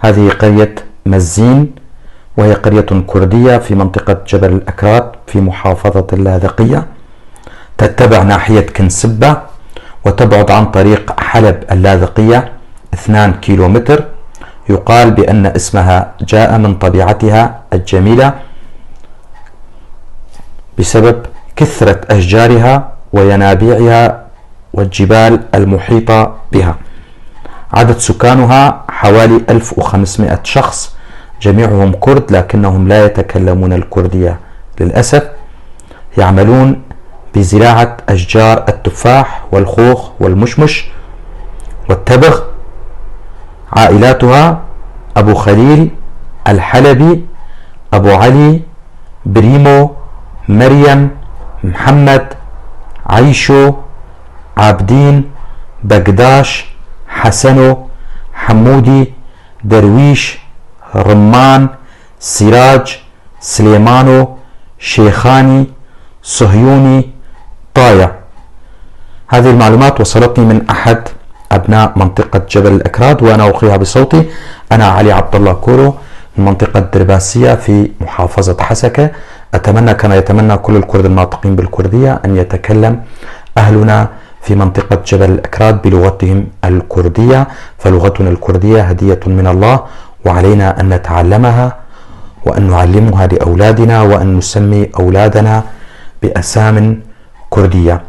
هذه قرية مزين، وهي قرية كردية في منطقة جبل الأكراد في محافظة اللاذقية، تتبع ناحية كنسبة وتبعد عن طريق حلب اللاذقية 2 كيلومتر. يقال بأن اسمها جاء من طبيعتها الجميلة بسبب كثرة أشجارها وينابيعها والجبال المحيطة بها. عدد سكانها حوالي 1500 شخص، جميعهم كرد لكنهم لا يتكلمون الكردية للأسف. يعملون بزراعة أشجار التفاح والخوخ والمشمش والتبغ. عائلاتها أبو خليل، الحلبي، أبو علي، بريمو، مريم، محمد، عيشو، عابدين، بقداش، حسنو، حمودي، درويش، رمان، سراج، سليمانو، شيخاني، صهيوني، طايع. هذه المعلومات وصلتني من أحد أبناء منطقة جبل الأكراد وأنا ألقيها بصوتي. أنا علي عبد الله كورو من منطقة درباسية في محافظة حسكة. أتمنى كما يتمنى كل الكرد الناطقين بالكردية أن يتكلم أهلنا في منطقة جبل الأكراد بلغتهم الكردية، فلغتنا الكردية هدية من الله وعلينا أن نتعلمها وأن نعلمها لأولادنا وأن نسمي أولادنا بأسام كردية.